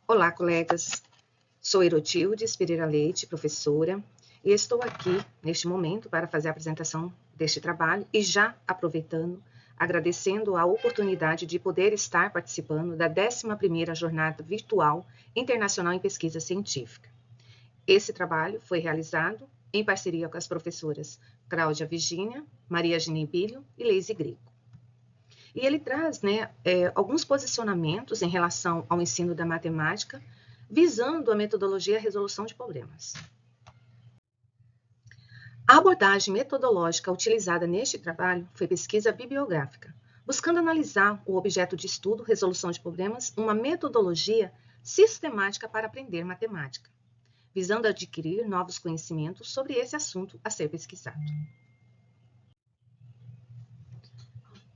Olá, colegas. Sou Herotilde Pereira Leite, professora, e estou aqui neste momento para fazer a apresentação deste trabalho e já aproveitando, agradecendo a oportunidade de poder estar participando da 11ª Jornada Virtual Internacional em Pesquisa Científica. Esse trabalho foi realizado em parceria com as professoras Cláudia Virgínia, Maria Genibilho e Leise Greco. E ele traz alguns posicionamentos em relação ao ensino da matemática, visando a metodologia e a resolução de problemas. A abordagem metodológica utilizada neste trabalho foi pesquisa bibliográfica, buscando analisar o objeto de estudo, resolução de problemas, uma metodologia sistemática para aprender matemática, visando adquirir novos conhecimentos sobre esse assunto a ser pesquisado.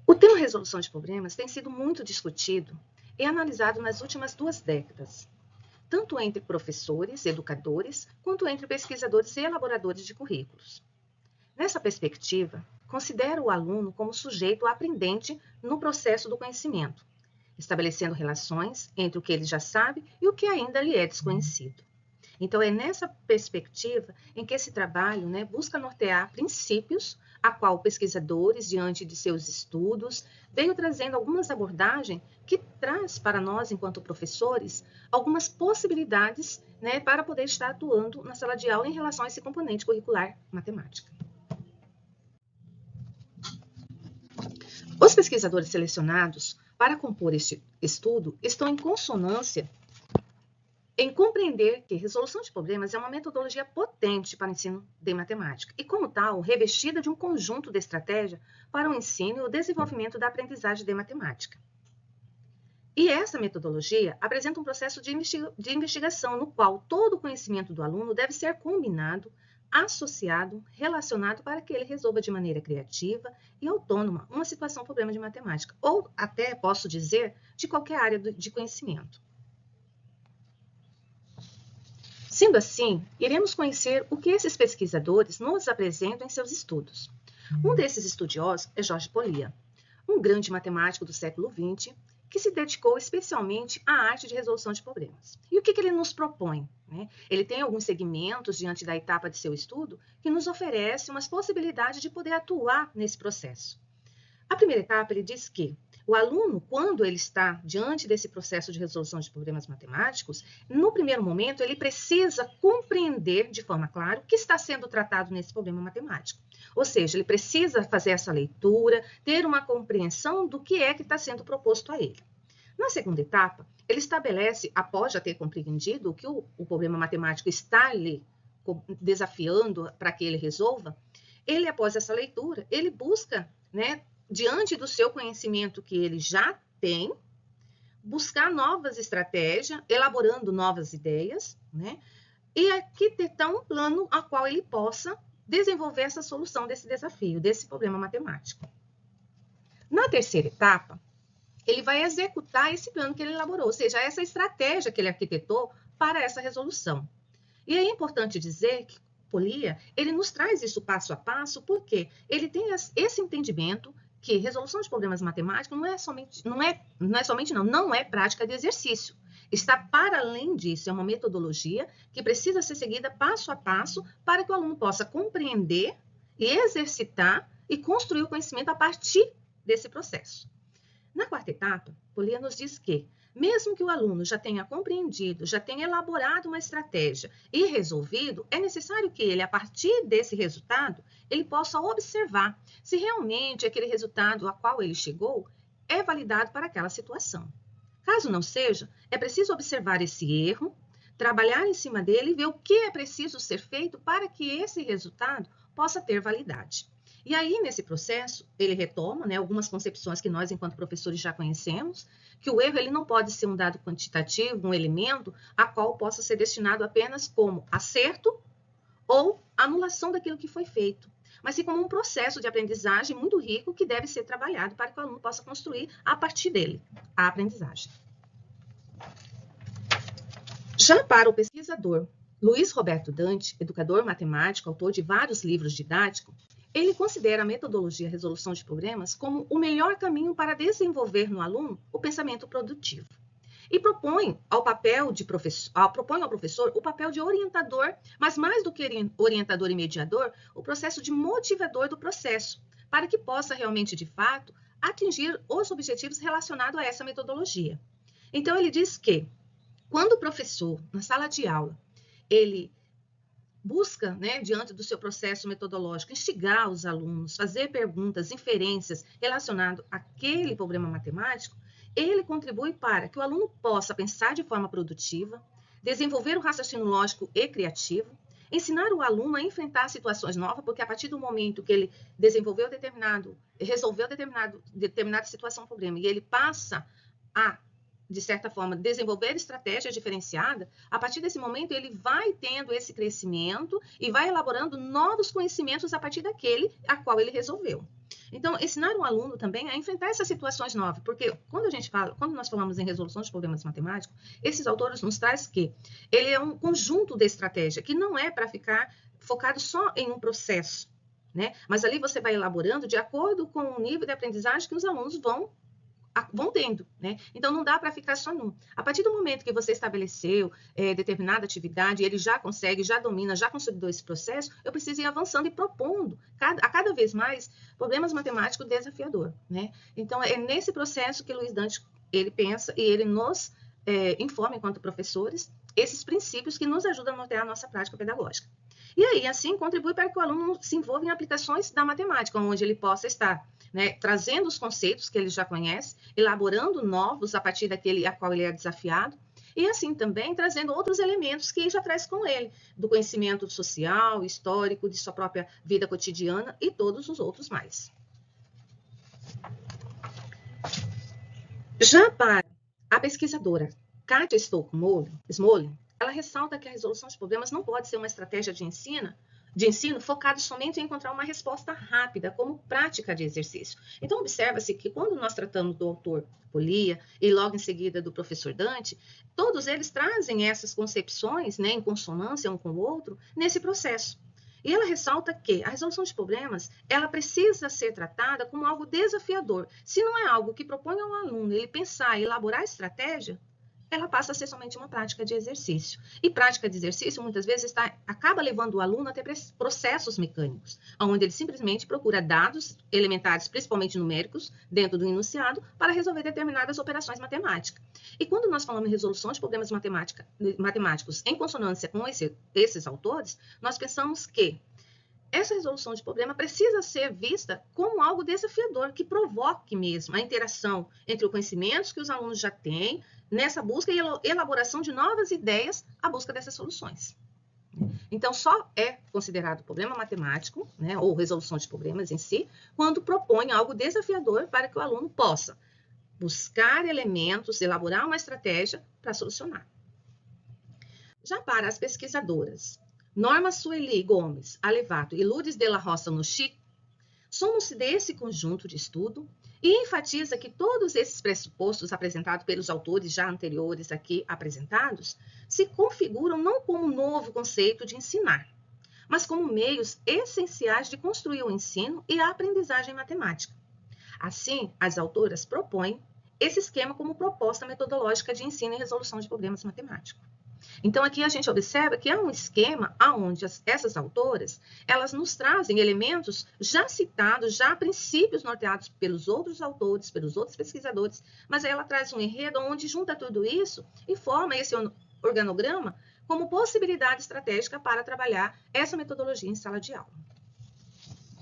O tema resolução de problemas tem sido muito discutido e analisado nas últimas 2 décadas, tanto entre professores, educadores, quanto entre pesquisadores e elaboradores de currículos. Nessa perspectiva, considero o aluno como sujeito aprendente no processo do conhecimento, estabelecendo relações entre o que ele já sabe e o que ainda lhe é desconhecido. Então, é nessa perspectiva em que esse trabalho busca nortear princípios a qual pesquisadores, diante de seus estudos, veio trazendo algumas abordagens que traz para nós, enquanto professores, algumas possibilidades para poder estar atuando na sala de aula em relação a esse componente curricular matemática. Os pesquisadores selecionados para compor este estudo estão em consonância em compreender que resolução de problemas é uma metodologia potente para o ensino de matemática e, como tal, revestida de um conjunto de estratégias para o ensino e o desenvolvimento da aprendizagem de matemática. E essa metodologia apresenta um processo de investigação no qual todo o conhecimento do aluno deve ser combinado, associado, relacionado para que ele resolva de maneira criativa e autônoma uma situação, problema de matemática, ou até, posso dizer, de qualquer área de conhecimento. Sendo assim, iremos conhecer o que esses pesquisadores nos apresentam em seus estudos. Um desses estudiosos é Jorge Polias, um grande matemático do século XX, que se dedicou especialmente à arte de resolução de problemas. E o que ele nos propõe? Ele tem alguns segmentos diante da etapa de seu estudo que nos oferece umas possibilidades de poder atuar nesse processo. A primeira etapa, ele diz que o aluno, quando ele está diante desse processo de resolução de problemas matemáticos, no primeiro momento, ele precisa compreender de forma clara o que está sendo tratado nesse problema matemático. Ou seja, ele precisa fazer essa leitura, ter uma compreensão do que é que está sendo proposto a ele. Na segunda etapa, ele estabelece, após já ter compreendido o que o problema matemático está lhe desafiando para que ele resolva, ele, após essa leitura, ele busca, diante do seu conhecimento que ele já tem, buscar novas estratégias, elaborando novas ideias, e arquitetar um plano a qual ele possa desenvolver essa solução desse desafio, desse problema matemático. Na terceira etapa, ele vai executar esse plano que ele elaborou, ou seja, essa estratégia que ele arquitetou para essa resolução. E é importante dizer que Polias, ele nos traz isso passo a passo, porque ele tem esse entendimento que resolução de problemas matemáticos não é prática de exercício. Está para além disso, é uma metodologia que precisa ser seguida passo a passo para que o aluno possa compreender e exercitar e construir o conhecimento a partir desse processo. Na quarta etapa, Polias nos diz que, mesmo que o aluno já tenha compreendido, já tenha elaborado uma estratégia e resolvido, é necessário que ele, a partir desse resultado, ele possa observar se realmente aquele resultado a qual ele chegou é validado para aquela situação. Caso não seja, é preciso observar esse erro, trabalhar em cima dele e ver o que é preciso ser feito para que esse resultado possa ter validade. E aí, nesse processo, ele retoma algumas concepções que nós, enquanto professores, já conhecemos, que o erro ele não pode ser um dado quantitativo, um elemento, a qual possa ser destinado apenas como acerto ou anulação daquilo que foi feito, mas sim como um processo de aprendizagem muito rico que deve ser trabalhado para que o aluno possa construir, a partir dele, a aprendizagem. Já para o pesquisador Luiz Roberto Dante, educador matemático, autor de vários livros didáticos, ele considera a metodologia resolução de problemas como o melhor caminho para desenvolver no aluno o pensamento produtivo. e propõe ao professor o papel de orientador, mas mais do que orientador e mediador, o processo de motivador do processo, para que possa realmente, de fato, atingir os objetivos relacionados a essa metodologia. Então, ele diz que, quando o professor, na sala de aula, ele busca, né, diante do seu processo metodológico, instigar os alunos, fazer perguntas, inferências relacionadas àquele problema matemático, ele contribui para que o aluno possa pensar de forma produtiva, desenvolver o raciocínio lógico e criativo, ensinar o aluno a enfrentar situações novas, porque a partir do momento que ele resolveu determinada situação, problema, e ele passa a, de certa forma, desenvolver estratégias diferenciadas, a partir desse momento ele vai tendo esse crescimento e vai elaborando novos conhecimentos a partir daquele a qual ele resolveu. Então, ensinar um aluno também a enfrentar essas situações novas, porque quando nós falamos em resolução de problemas matemáticos, esses autores nos trazem que ele é um conjunto de estratégia, que não é para ficar focado só em um processo, né? Mas ali você vai elaborando de acordo com o nível de aprendizagem que os alunos vão tendo, né? Então, não dá para ficar só num. A partir do momento que você estabeleceu determinada atividade, ele já consegue, já domina, já consolidou esse processo, eu preciso ir avançando e propondo a cada vez mais problemas matemáticos desafiador, né? Então, é nesse processo que Luiz Dante, ele pensa e ele nos informa, enquanto professores, esses princípios que nos ajudam a nortear a nossa prática pedagógica. E aí, assim, contribui para que o aluno se envolva em aplicações da matemática, onde ele possa estar, né, trazendo os conceitos que ele já conhece, elaborando novos a partir daquele a qual ele é desafiado, e assim também trazendo outros elementos que já traz com ele, do conhecimento social, histórico, de sua própria vida cotidiana e todos os outros mais. Já para a pesquisadora Katia Smolin, ela ressalta que a resolução de problemas não pode ser uma estratégia de ensino focado somente em encontrar uma resposta rápida como prática de exercício. Então, observa-se que quando nós tratamos do autor Polia e logo em seguida do professor Dante, todos eles trazem essas concepções, né, em consonância um com o outro, nesse processo. E ela ressalta que a resolução de problemas, ela precisa ser tratada como algo desafiador. Se não é algo que propõe ao aluno ele pensar e elaborar estratégia, ela passa a ser somente uma prática de exercício. E prática de exercício, muitas vezes, acaba levando o aluno a ter processos mecânicos, onde ele simplesmente procura dados elementares, principalmente numéricos, dentro do enunciado, para resolver determinadas operações matemáticas. E quando nós falamos em resolução de problemas matemáticos em consonância com esses autores, nós pensamos que essa resolução de problema precisa ser vista como algo desafiador, que provoque mesmo a interação entre os conhecimentos que os alunos já têm, nessa busca e elaboração de novas ideias, a busca dessas soluções. Então, só é considerado problema matemático, né, ou resolução de problemas em si, quando propõe algo desafiador para que o aluno possa buscar elementos, elaborar uma estratégia para solucionar. Já para as pesquisadoras Norma Sueli Gomes Alevato e Lourdes de la Roça Nuchi, somos desse conjunto de estudo e enfatiza que todos esses pressupostos apresentados pelos autores já anteriores aqui apresentados se configuram não como um novo conceito de ensinar, mas como meios essenciais de construir o ensino e a aprendizagem matemática. Assim, as autoras propõem esse esquema como proposta metodológica de ensino e resolução de problemas matemáticos. Então, aqui a gente observa que é um esquema onde essas autoras, elas nos trazem elementos já citados, já princípios norteados pelos outros autores, pelos outros pesquisadores, mas aí ela traz um enredo onde junta tudo isso e forma esse organograma como possibilidade estratégica para trabalhar essa metodologia em sala de aula.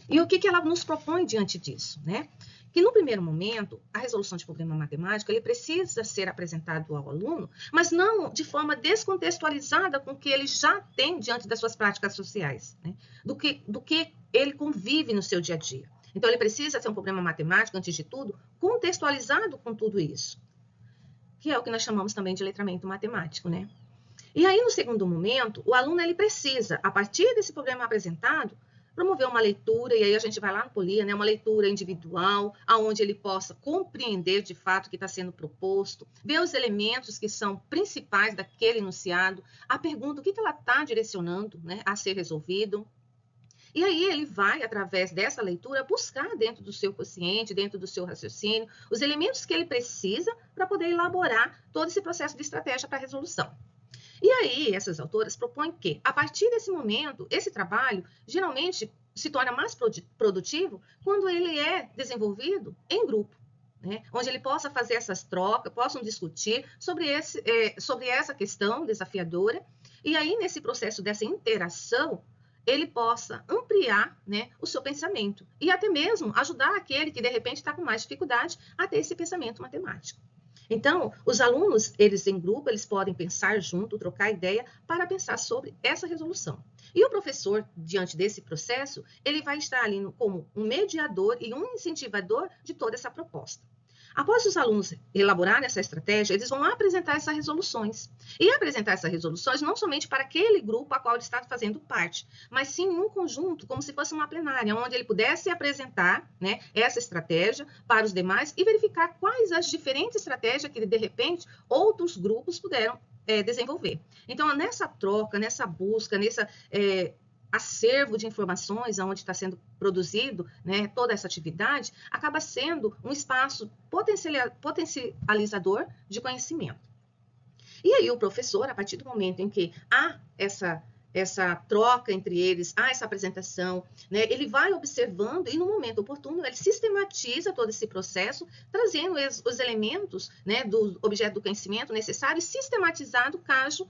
E o que ela nos propõe diante disso, né? Que no primeiro momento, a resolução de problema matemático, ele precisa ser apresentado ao aluno, mas não de forma descontextualizada com o que ele já tem diante das suas práticas sociais, né? do que ele convive no seu dia a dia. Então, ele precisa ser um problema matemático, antes de tudo, contextualizado com tudo isso, que é o que nós chamamos também de letramento matemático, né? E aí, no segundo momento, o aluno ele precisa, a partir desse problema apresentado, promover uma leitura, e aí a gente vai lá no Polia, né, uma leitura individual, onde ele possa compreender de fato o que está sendo proposto, ver os elementos que são principais daquele enunciado, a pergunta, o que ela está direcionando, né, a ser resolvido. E aí ele vai, através dessa leitura, buscar dentro do seu consciente, dentro do seu raciocínio, os elementos que ele precisa para poder elaborar todo esse processo de estratégia para a resolução. E aí, essas autoras propõem que, a partir desse momento, esse trabalho geralmente se torna mais produtivo quando ele é desenvolvido em grupo, né? Onde ele possa fazer essas trocas, possam discutir sobre essa questão desafiadora, e aí, nesse processo dessa interação, ele possa ampliar, né, o seu pensamento e até mesmo ajudar aquele que, de repente, está com mais dificuldade a ter esse pensamento matemático. Então, os alunos, eles em grupo, eles podem pensar junto, trocar ideia para pensar sobre essa resolução. E o professor, diante desse processo, ele vai estar ali como um mediador e um incentivador de toda essa proposta. Após os alunos elaborarem essa estratégia, eles vão apresentar essas resoluções. E apresentar essas resoluções não somente para aquele grupo a qual ele está fazendo parte, mas sim em um conjunto, como se fosse uma plenária, onde ele pudesse apresentar, né, essa estratégia para os demais e verificar quais as diferentes estratégias que, de repente, outros grupos puderam desenvolver. Então, nessa troca, nessa busca, nessa acervo de informações onde está sendo produzido, né, toda essa atividade, acaba sendo um espaço potencializador de conhecimento. E aí o professor, a partir do momento em que há essa troca entre eles, há essa apresentação, né, ele vai observando e no momento oportuno ele sistematiza todo esse processo, trazendo os elementos, né, do objeto do conhecimento necessário e sistematizado caso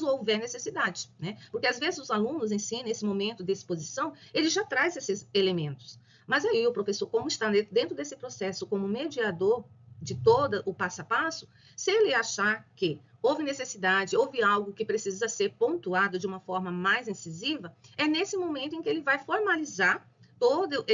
houver necessidade, né? Porque às vezes os alunos em si, nesse momento de exposição, ele já traz esses elementos. Mas aí o professor, como está dentro desse processo, como mediador de todo o passo a passo, se ele achar que houve necessidade, houve algo que precisa ser pontuado de uma forma mais incisiva, é nesse momento em que ele vai formalizar todo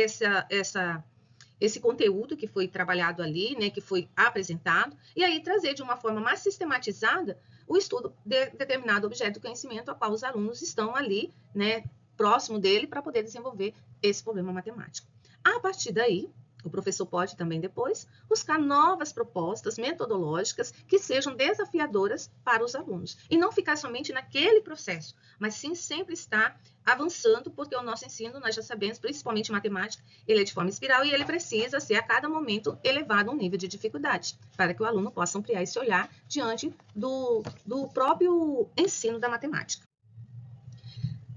esse conteúdo que foi trabalhado ali, né, que foi apresentado, e aí trazer de uma forma mais sistematizada o estudo de determinado objeto de conhecimento a qual os alunos estão ali, né, próximo dele para poder desenvolver esse problema matemático. A partir daí, o professor pode também depois buscar novas propostas metodológicas que sejam desafiadoras para os alunos. E não ficar somente naquele processo, mas sim sempre estar avançando, porque o nosso ensino, nós já sabemos, principalmente matemática, ele é de forma espiral e ele precisa ser a cada momento elevado a um nível de dificuldade, para que o aluno possa ampliar esse olhar diante do próprio ensino da matemática.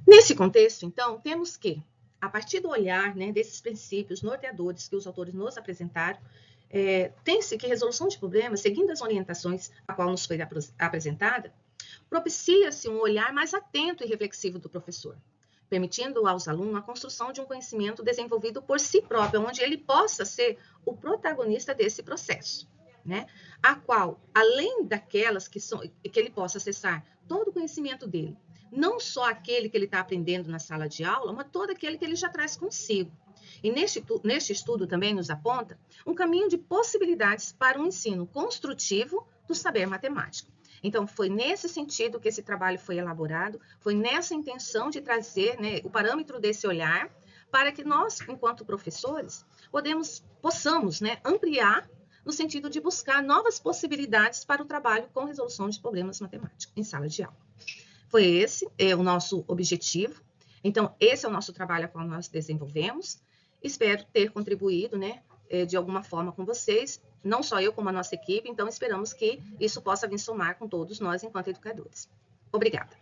Nesse contexto, então, temos que a partir do olhar, né, desses princípios norteadores que os autores nos apresentaram, tem-se que resolução de problemas, seguindo as orientações a qual nos foi apresentada, propicia-se um olhar mais atento e reflexivo do professor, permitindo aos alunos a construção de um conhecimento desenvolvido por si próprio, onde ele possa ser o protagonista desse processo, né? A qual, além daquelas que ele possa acessar todo o conhecimento dele, não só aquele que ele está aprendendo na sala de aula, mas todo aquele que ele já traz consigo. E neste estudo também nos aponta um caminho de possibilidades para um ensino construtivo do saber matemático. Então, foi nesse sentido que esse trabalho foi elaborado, foi nessa intenção de trazer, né, o parâmetro desse olhar, para que nós, enquanto professores, possamos, né, ampliar no sentido de buscar novas possibilidades para o trabalho com resolução de problemas matemáticos em sala de aula. Foi esse o nosso objetivo. Então, esse é o nosso trabalho a qual nós desenvolvemos. Espero ter contribuído, né, de alguma forma com vocês, não só eu, como a nossa equipe. Então, esperamos que isso possa vir somar com todos nós enquanto educadores. Obrigada.